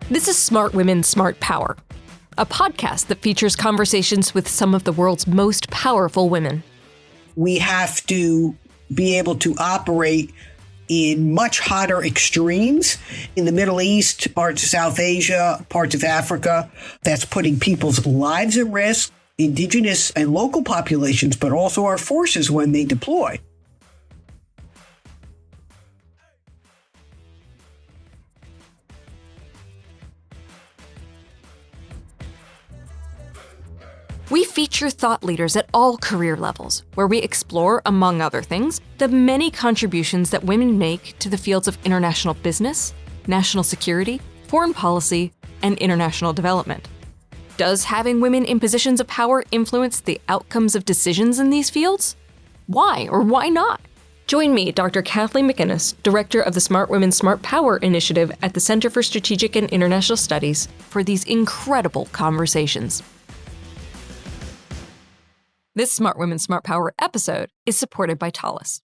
This is Smart Women, Smart Power, a podcast that features conversations with some of the world's most powerful women. We have to be able to operate in much hotter extremes in the Middle East, parts of South Asia, parts of Africa. That's putting people's lives at risk, indigenous and local populations, but also our forces when they deploy. We feature thought leaders at all career levels, where we explore, among other things, the many contributions that women make to the fields of international business, national security, foreign policy, and international development. Does having women in positions of power influence the outcomes of decisions in these fields? Why or why not? Join me, Dr. Kathleen McInnis, Director of the Smart Women, Smart Power Initiative at the Center for Strategic and International Studies, for these incredible conversations. This Smart Women, Smart Power episode is supported by Thales.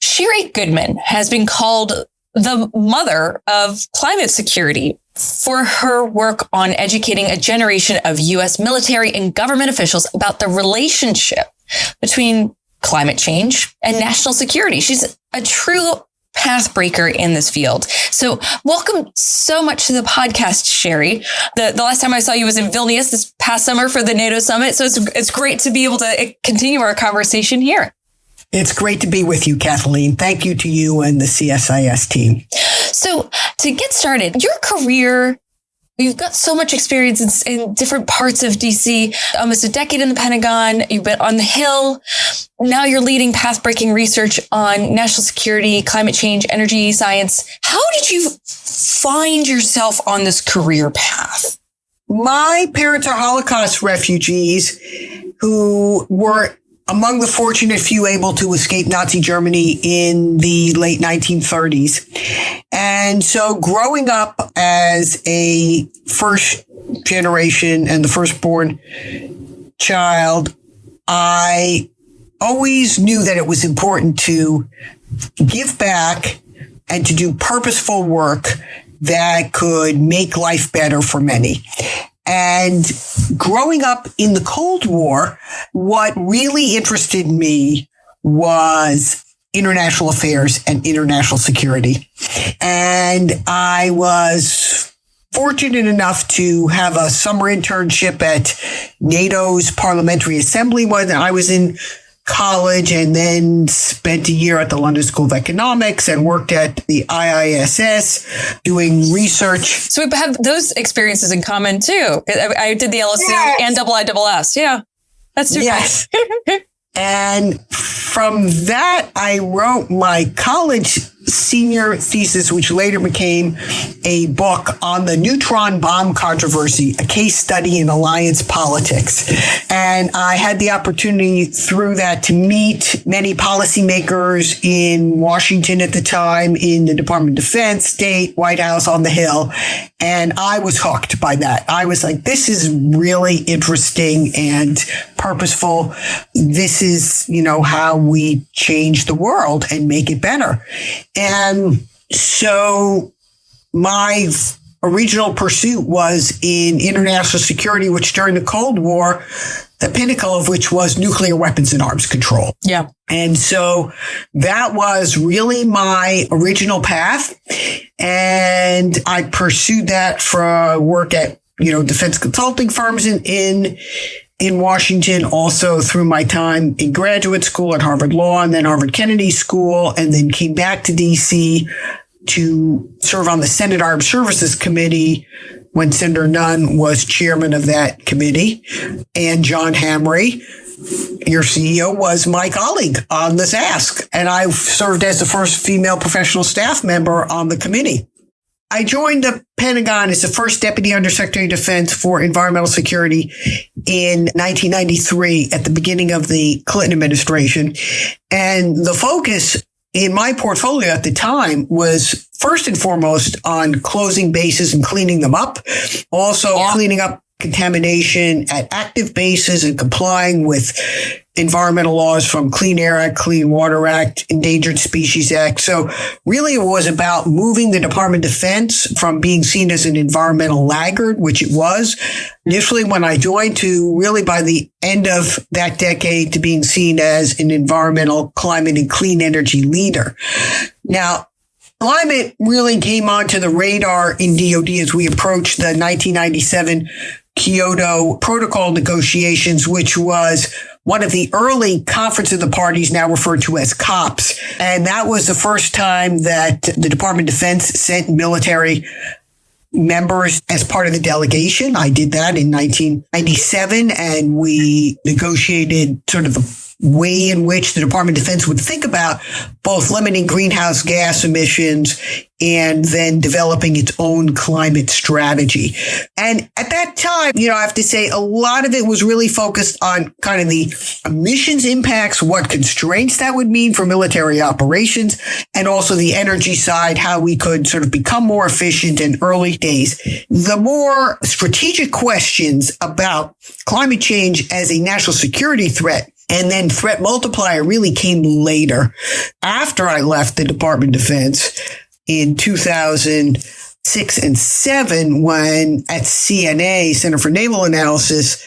Sherri Goodman has been called the mother of climate security for her work on educating a generation of U.S. military and government officials about the relationship between climate change and national security. She's a true pathbreaker in this field. So welcome so much to the podcast, Sherri. The last time I saw you was in Vilnius this past summer for the NATO summit. So it's great to be able to continue our conversation here. It's great to be with you, Kathleen. Thank you to you and the CSIS team. So to get started, your career, you've got so much experience in different parts of DC, almost a decade in the Pentagon. You've been on the Hill. Now you're leading path-breaking research on national security, climate change, energy science. How did you find yourself on this career path? My parents are Holocaust refugees who were among the fortunate few able to escape Nazi Germany in the late 1930s. And so growing up as a first generation and the firstborn child, I always knew that it was important to give back and to do purposeful work that could make life better for many. And growing up in the Cold War, what really interested me was international affairs and international security. And I was fortunate enough to have a summer internship at NATO's Parliamentary Assembly when I was in college, and then spent a year at the London School of Economics and worked at the IISS doing research. So we have those experiences in common too. I did the LSE and IISS. Yeah, that's super. Yes. And from that, I wrote my college senior thesis, which later became a book on the neutron bomb controversy, a case study in alliance politics. And I had the opportunity through that to meet many policymakers in Washington at the time, in the Department of Defense, State, White House, on the Hill. And I was hooked by that. I was like, this is really interesting and purposeful. This is, how we change the world and make it better. And so my original pursuit was in international security, which during the Cold War, the pinnacle of which was nuclear weapons and arms control. Yeah. And so that was really my original path. And I pursued that for work at, defense consulting firms in Washington, also through my time in graduate school at Harvard Law and then Harvard Kennedy School, and then came back to DC to serve on the Senate Armed Services Committee when Senator Nunn was chairman of that committee. And John Hamre, your CEO, was my colleague on this ask. And I served as the first female professional staff member on the committee. I joined the Pentagon as the first Deputy Undersecretary of Defense for Environmental Security in 1993 at the beginning of the Clinton administration. And the focus in my portfolio at the time was first and foremost on closing bases and cleaning them up. Also cleaning up contamination at active bases and complying with environmental laws from Clean Air Act, Clean Water Act, Endangered Species Act. So really it was about moving the Department of Defense from being seen as an environmental laggard, which it was initially when I joined, to really by the end of that decade to being seen as an environmental, climate, and clean energy leader. Now, climate really came onto the radar in DoD as we approached the 1997 Kyoto Protocol negotiations, which was one of the early Conference of the Parties, now referred to as COPs. And that was the first time that the Department of Defense sent military members as part of the delegation. I did that in 1997, and we negotiated sort of the way in which the Department of Defense would think about both limiting greenhouse gas emissions and then developing its own climate strategy. And at that time, I have to say a lot of it was really focused on kind of the emissions impacts, what constraints that would mean for military operations, and also the energy side, how we could sort of become more efficient in early days. The more strategic questions about climate change as a national security threat and then threat multiplier really came later, after I left the Department of Defense in 2006 and 2007, when at CNA, Center for Naval Analysis,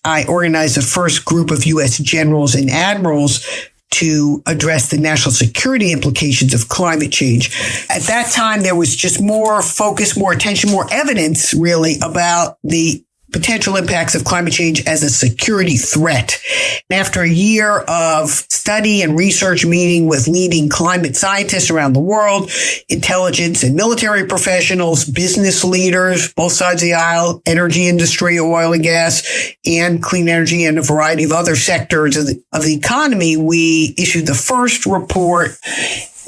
I organized the first group of U.S. generals and admirals to address the national security implications of climate change. At that time, there was just more focus, more attention, more evidence really about the potential impacts of climate change as a security threat. And after a year of study and research meeting with leading climate scientists around the world, intelligence and military professionals, business leaders, both sides of the aisle, energy industry, oil and gas, and clean energy, and a variety of other sectors of the economy, we issued the first report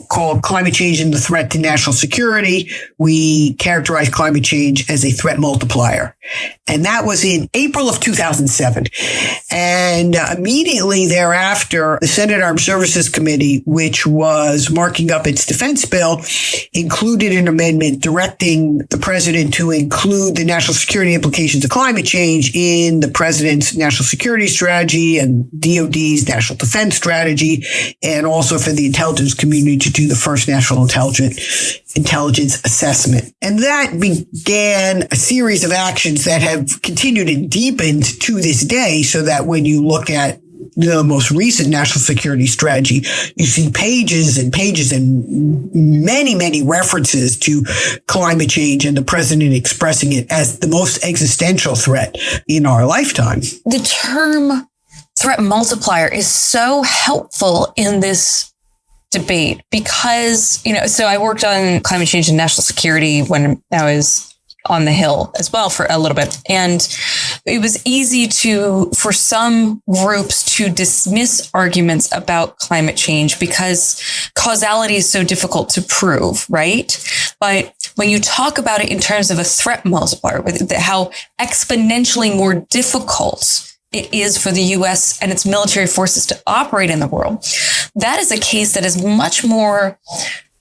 called Climate Change and the Threat to National Security. We characterized climate change as a threat multiplier. And that was in April of 2007. And immediately thereafter, the Senate Armed Services Committee, which was marking up its defense bill, included an amendment directing the president to include the national security implications of climate change in the president's national security strategy and DoD's national defense strategy, and also for the intelligence community to do the first national intelligence assessment. And that began a series of actions that have continued and deepened to this day, so that when you look at the most recent national security strategy, you see pages and pages and many, many references to climate change and the president expressing it as the most existential threat in our lifetime. The term threat multiplier is so helpful in this debate because, so I worked on climate change and national security when I was on the Hill as well for a little bit. And it was easy for some groups to dismiss arguments about climate change because causality is so difficult to prove, right? But when you talk about it in terms of a threat multiplier, with how exponentially more difficult it is for the U.S. and its military forces to operate in the world, that is a case that is much more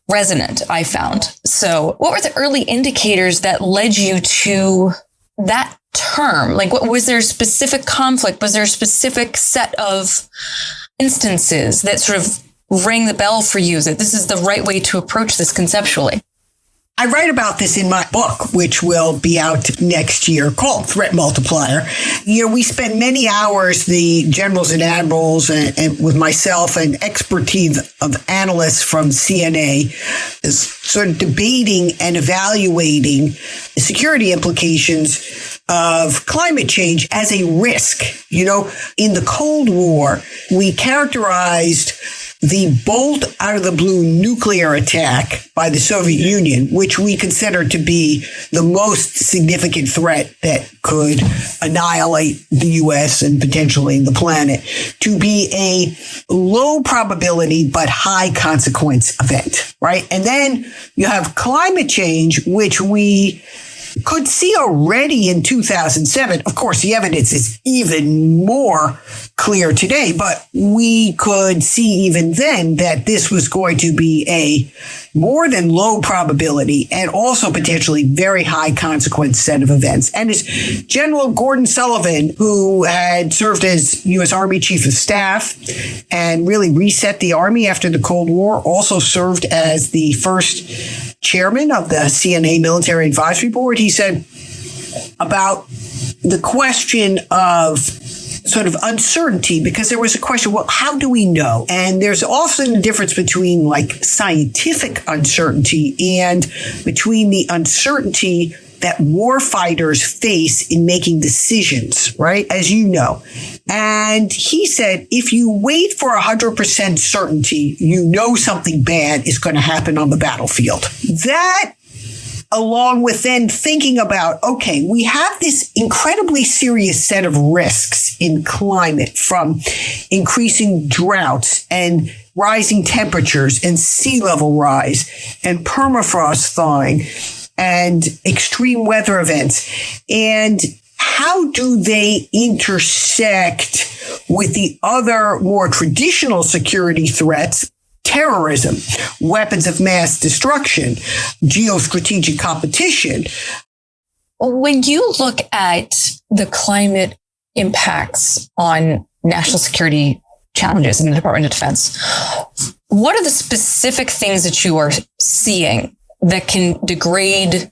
resonant, I found. So what were the early indicators that led you to that term? Like, was there a specific conflict? Was there a specific set of instances that sort of rang the bell for you that this is the right way to approach this conceptually? I write about this in my book, which will be out next year, called Threat Multiplier. We spent many hours, the generals and admirals, and with myself and expertise of analysts from CNA, is sort of debating and evaluating the security implications of climate change as a risk. In the Cold War, we characterized the bolt out of the blue nuclear attack by the Soviet Union, which we consider to be the most significant threat that could annihilate the U.S. and potentially the planet, to be a low probability but high consequence event, right? And then you have climate change, which we could see already in 2007. Of course, the evidence is even more clear today, but we could see even then that this was going to be a more than low probability and also potentially very high consequence set of events. And as General Gordon Sullivan, who had served as U.S. Army Chief of Staff and really reset the Army after the Cold War, also served as the first chairman of the CNA Military Advisory Board, he said about the question of sort of uncertainty, because there was a question, well, how do we know? And there's often a difference between like scientific uncertainty and between the uncertainty that war fighters face in making decisions, right? As you know. And he said, if you wait for 100% certainty, you know something bad is going to happen on the battlefield. That, along with then thinking about, okay, we have this incredibly serious set of risks in climate, from increasing droughts and rising temperatures and sea level rise and permafrost thawing and extreme weather events. And how do they intersect with the other more traditional security threats? Terrorism, weapons of mass destruction, geostrategic competition. When you look at the climate impacts on national security challenges in the Department of Defense, what are the specific things that you are seeing that can degrade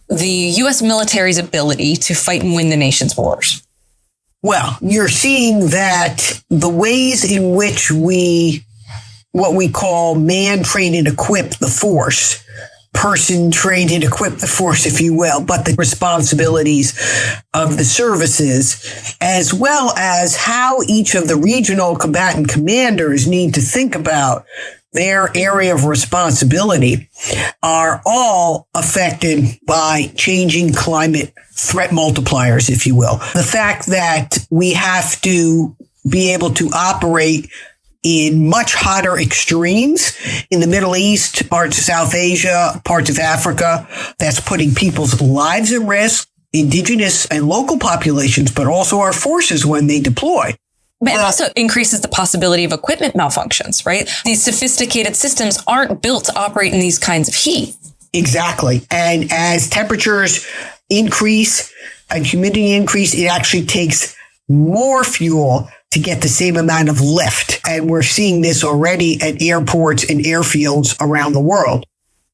the U.S. military's ability to fight and win the nation's wars? Well, you're seeing that the ways in which what we call man train and equip the force, person train and equip the force, if you will, but the responsibilities of the services, as well as how each of the regional combatant commanders need to think about their area of responsibility, are all affected by changing climate threat multipliers, if you will. The fact that we have to be able to operate in much hotter extremes in the Middle East, parts of South Asia, parts of Africa, that's putting people's lives at risk, indigenous and local populations, but also our forces when they deploy. But it also increases the possibility of equipment malfunctions, right? These sophisticated systems aren't built to operate in these kinds of heat. Exactly. And as temperatures increase and humidity increase, it actually takes more fuel to get the same amount of lift. And we're seeing this already at airports and airfields around the world.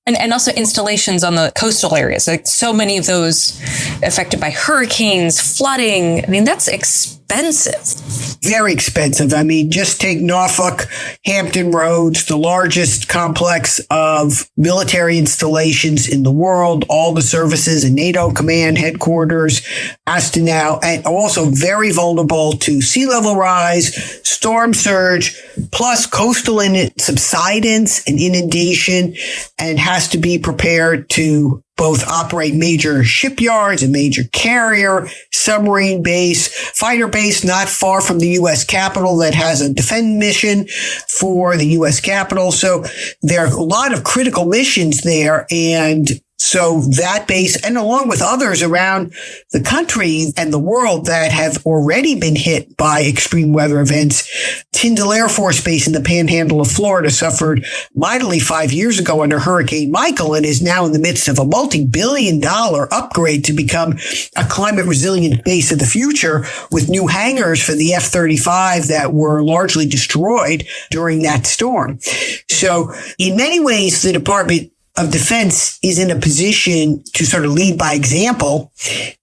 And also installations on the coastal areas, like so many of those affected by hurricanes, flooding. I mean, that's expensive. Very expensive. I mean, just take Norfolk, Hampton Roads, the largest complex of military installations in the world, all the services and NATO command headquarters, has to now, and also very vulnerable to sea level rise, storm surge, plus coastal subsidence and inundation, and has to be prepared to both operate major shipyards, a major carrier, submarine base, fighter base not far from the U.S. Capitol that has a defense mission for the U.S. Capitol. So there are a lot of critical missions there. And so that base, and along with others around the country and the world that have already been hit by extreme weather events. Tyndall Air Force Base in the panhandle of Florida suffered mightily 5 years ago under Hurricane Michael and is now in the midst of a multi-billion-dollar upgrade to become a climate resilient base of the future, with new hangars for the F-35 that were largely destroyed during that storm. So in many ways, the Department of Defense is in a position to sort of lead by example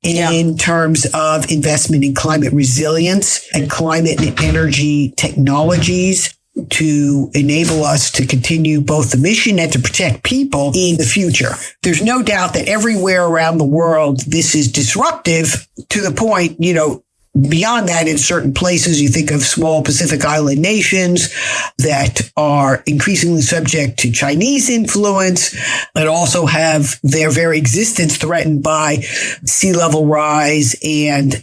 in terms of investment in climate resilience and climate and energy technologies to enable us to continue both the mission and to protect people in the future. There's no doubt that everywhere around the world, this is disruptive to the point, beyond that, in certain places, you think of small Pacific Island nations that are increasingly subject to Chinese influence and also have their very existence threatened by sea level rise and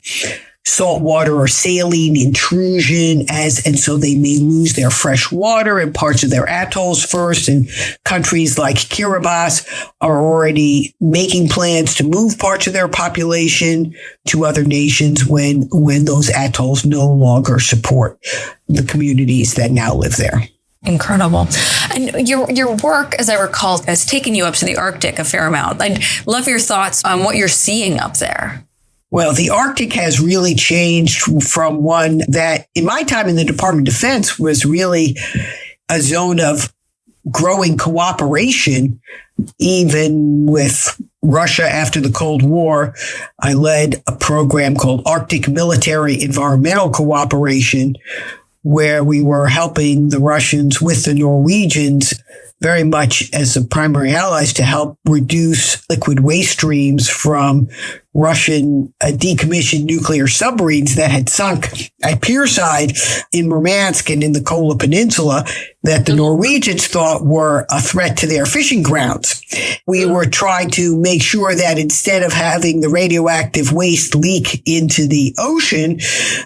saltwater or saline intrusion, and so they may lose their fresh water in parts of their atolls first. And countries like Kiribati are already making plans to move parts of their population to other nations when those atolls no longer support the communities that now live there. Incredible. And your work, as I recall, has taken you up to the Arctic a fair amount. I'd love your thoughts on what you're seeing up there. Well, the Arctic has really changed from one that in my time in the Department of Defense was really a zone of growing cooperation, even with Russia after the Cold War. I led a program called Arctic Military Environmental Cooperation, where we were helping the Russians with the Norwegians very much as the primary allies to help reduce liquid waste streams from Russian decommissioned nuclear submarines that had sunk at Pierside in Murmansk and in the Kola Peninsula that the Norwegians thought were a threat to their fishing grounds. We were trying to make sure that instead of having the radioactive waste leak into the ocean,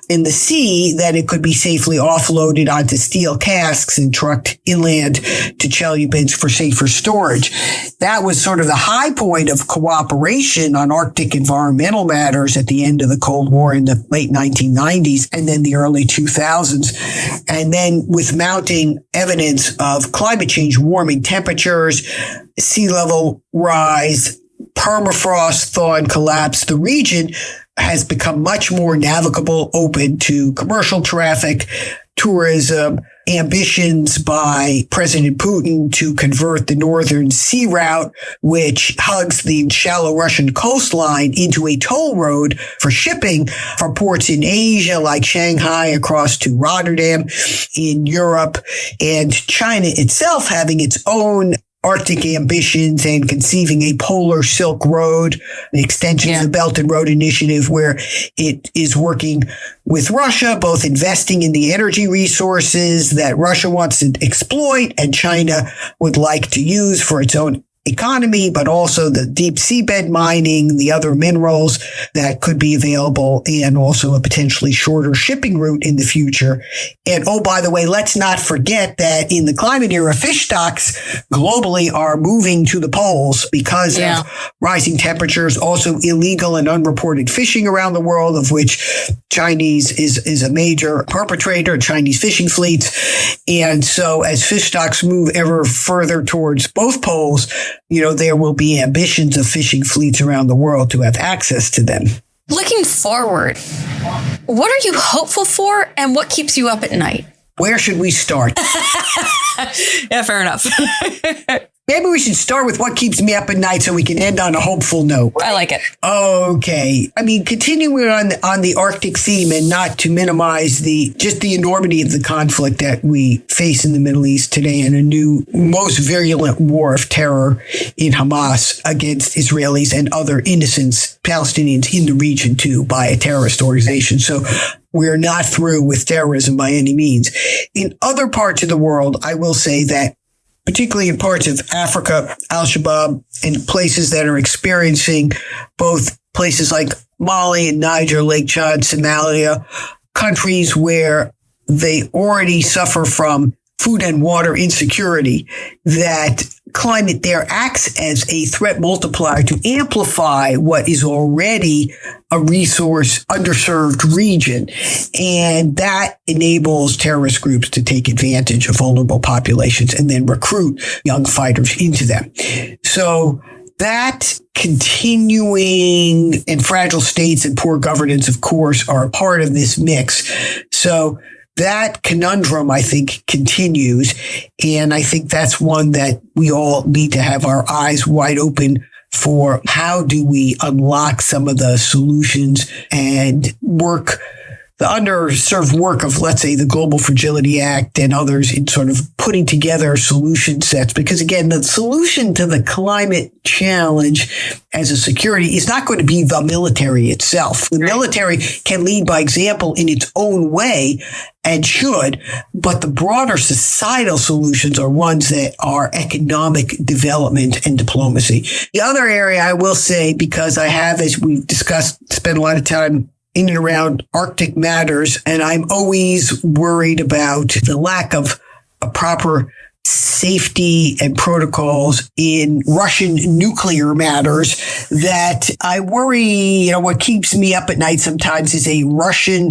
in the sea, that it could be safely offloaded onto steel casks and trucked inland to Chelyabinsk for safer storage. That was sort of the high point of cooperation on Arctic environmental matters at the end of the Cold War in the late 1990s and then the early 2000s. And then with mounting evidence of climate change, warming temperatures, sea level rise, permafrost thaw and collapse, the region has become much more navigable, open to commercial traffic, tourism, ambitions by President Putin to convert the northern sea route, which hugs the shallow Russian coastline, into a toll road for shipping from ports in Asia like Shanghai across to Rotterdam in Europe, and China itself having its own Arctic ambitions and conceiving a polar Silk Road, an extension of the Belt and Road Initiative, where it is working with Russia, both investing in the energy resources that Russia wants to exploit and China would like to use for its own economy, but also the deep seabed mining, the other minerals that could be available, and also a potentially shorter shipping route in the future. And oh, by the way, let's not forget that in the climate era, fish stocks globally are moving to the poles because of rising temperatures, also illegal and unreported fishing around the world, of which Chinese is a major perpetrator, Chinese fishing fleets. And so as fish stocks move ever further towards both poles, there will be ambitions of fishing fleets around the world to have access to them. Looking forward, what are you hopeful for and what keeps you up at night? Where should we start? Yeah, fair enough. Maybe we should start with what keeps me up at night so we can end on a hopeful note. I like it. Okay. Continuing on the Arctic theme, and not to minimize the enormity of the conflict that we face in the Middle East today, and a new, most virulent war of terror in Hamas against Israelis and other innocent Palestinians in the region too by a terrorist organization. So we're not through with terrorism by any means. In other parts of the world, I will say that particularly in parts of Africa, Al-Shabaab, and places that are experiencing both places like Mali and Niger, Lake Chad, Somalia, countries where they already suffer from food and water insecurity, that climate there acts as a threat multiplier to amplify what is already a resource underserved region. And that enables terrorist groups to take advantage of vulnerable populations and then recruit young fighters into them. So that continuing and fragile states and poor governance, of course, are a part of this mix. So that conundrum, I think, continues. And I think that's one that we all need to have our eyes wide open for. How do we unlock some of the solutions and work, the underserved work of, let's say, the Global Fragility Act and others in sort of putting together solution sets? Because again, the solution to the climate challenge as a security is not going to be the military itself. The military can lead by example in its own way and should, but the broader societal solutions are ones that are economic development and diplomacy. The other area I will say, because I have, as we've discussed, spent a lot of time in and around Arctic matters, and I'm always worried about the lack of a proper safety and protocols in Russian nuclear matters that I worry, what keeps me up at night sometimes is a Russian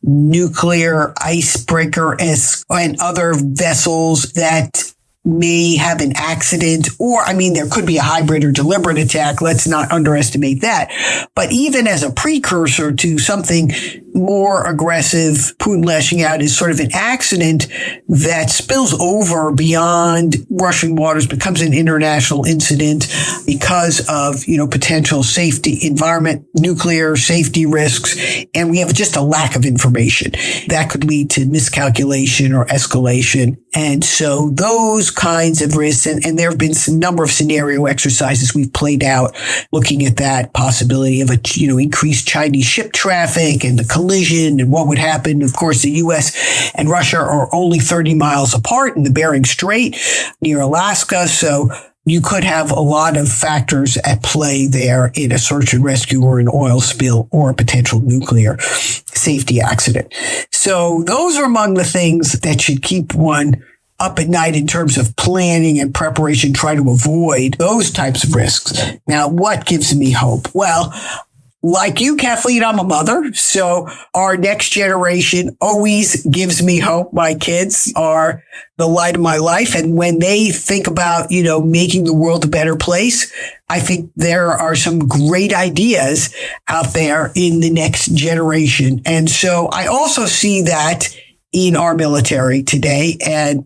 nuclear icebreaker and other vessels that may have an accident, or, there could be a hybrid or deliberate attack. Let's not underestimate that. But even as a precursor to something more aggressive, Putin lashing out is sort of an accident that spills over beyond Russian waters, becomes an international incident because of, potential safety, environment, nuclear safety risks. And we have just a lack of information that could lead to miscalculation or escalation. And so those kinds of risks, and there have been a number of scenario exercises we've played out looking at that possibility of increased Chinese ship traffic and the collision and what would happen. Of course, the U.S. and Russia are only 30 miles apart in the Bering Strait near Alaska. So you could have a lot of factors at play there in a search and rescue or an oil spill or a potential nuclear safety accident. So those are among the things that should keep one up at night in terms of planning and preparation, try to avoid those types of risks. Now, what gives me hope? Well, like you, Kathleen, I'm a mother. So our next generation always gives me hope. My kids are the light of my life. And when they think about, making the world a better place, I think there are some great ideas out there in the next generation. And so I also see that in our military today and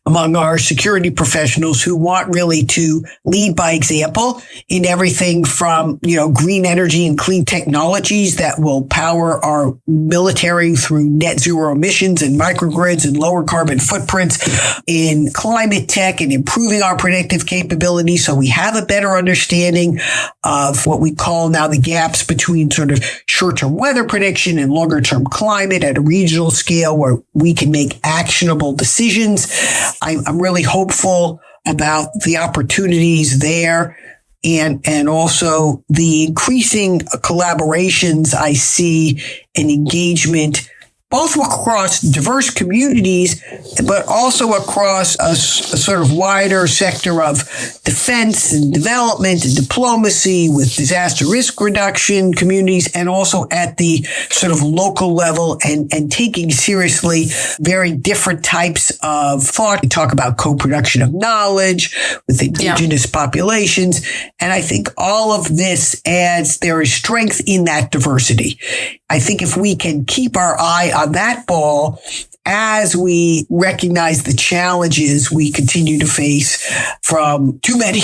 among our security professionals who want really to lead by example in everything from, green energy and clean technologies that will power our military through net zero emissions and microgrids and lower carbon footprints, in climate tech and improving our predictive capabilities so we have a better understanding of what we call now the gaps between sort of short-term weather prediction and longer-term climate at a regional scale where we can make actionable decisions. I'm really hopeful about the opportunities there and also the increasing collaborations I see and engagement both across diverse communities, but also across a sort of wider sector of defense and development and diplomacy with disaster risk reduction communities, and also at the sort of local level and taking seriously very different types of thought. We talk about co-production of knowledge with indigenous populations. And I think all of this there is strength in that diversity. I think if we can keep our eye on that ball as we recognize the challenges we continue to face from too many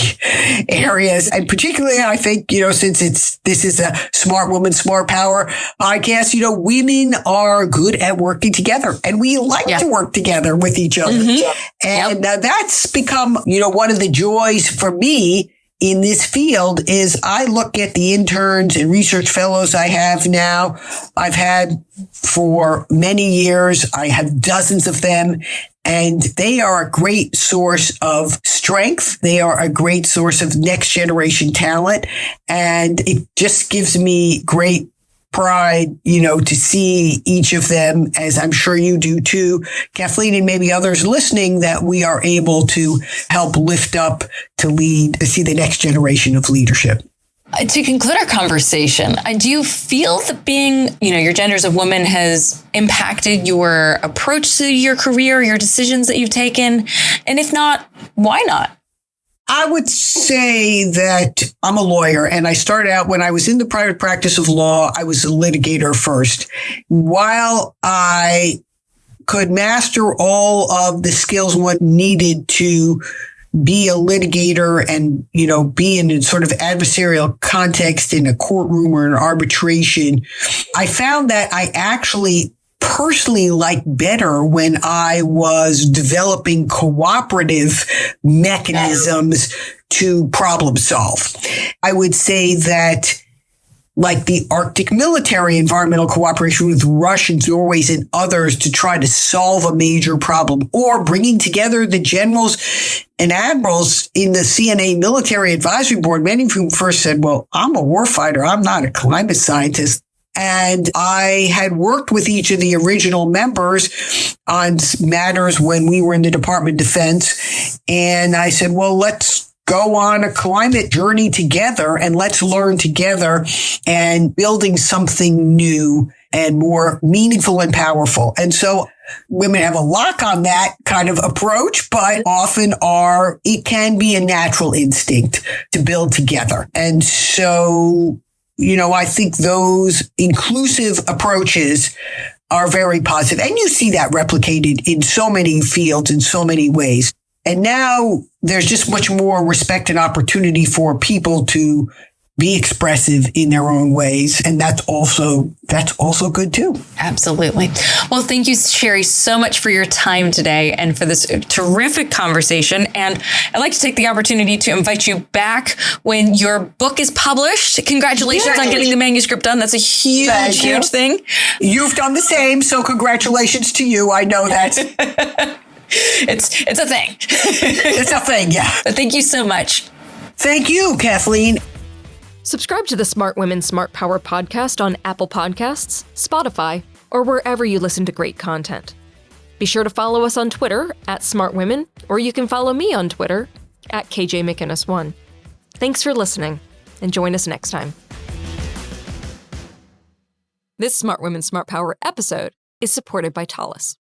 areas, and particularly, I think, since this is a Smart Woman, Smart Power podcast, women are good at working together and we like to work together with each other. Mm-hmm. And that's become, one of the joys for me in this field is I look at the interns and research fellows I have now. I've had for many years. I have dozens of them, and they are a great source of strength. They are a great source of next generation talent. And it just gives me great pride, to see each of them, as I'm sure you do too, Kathleen, and maybe others listening, that we are able to help lift up, to lead, to see the next generation of leadership. To conclude our conversation, do you feel that being, your gender as a woman has impacted your approach to your career, your decisions that you've taken? And if not, why not? I would say that I'm a lawyer, and I started out when I was in the private practice of law. I was a litigator first. While I could master all of the skills one needed to be a litigator and, be in a sort of adversarial context in a courtroom or an arbitration, I found that I actually personally like better when I was developing cooperative mechanisms to problem solve. I would say that, like the Arctic military environmental cooperation with Russians, Norways, and others to try to solve a major problem, or bringing together the generals and admirals in the CNA Military Advisory Board, many of whom first said, well, I'm a warfighter, I'm not a climate scientist. And I had worked with each of the original members on matters when we were in the Department of Defense. And I said, well, let's go on a climate journey together and let's learn together and building something new and more meaningful and powerful. And so women have a lock on that kind of approach, but often it can be a natural instinct to build together. And so, I think those inclusive approaches are very positive. And you see that replicated in so many fields, in so many ways. And now there's just much more respect and opportunity for people to be expressive in their own ways. And that's also good too. Absolutely. Well, thank you, Sherri, so much for your time today and for this terrific conversation. And I'd like to take the opportunity to invite you back when your book is published. Congratulations on getting the manuscript done. That's a huge thing. You've done the same. So congratulations to you. I know that. It's a thing. It's a thing. Yeah. But thank you so much. Thank you, Kathleen. Subscribe to the Smart Women, Smart Power podcast on Apple Podcasts, Spotify, or wherever you listen to great content. Be sure to follow us on Twitter @SmartWomen, or you can follow me on Twitter @KJMcInnis1. Thanks for listening, and join us next time. This Smart Women, Smart Power episode is supported by Thales.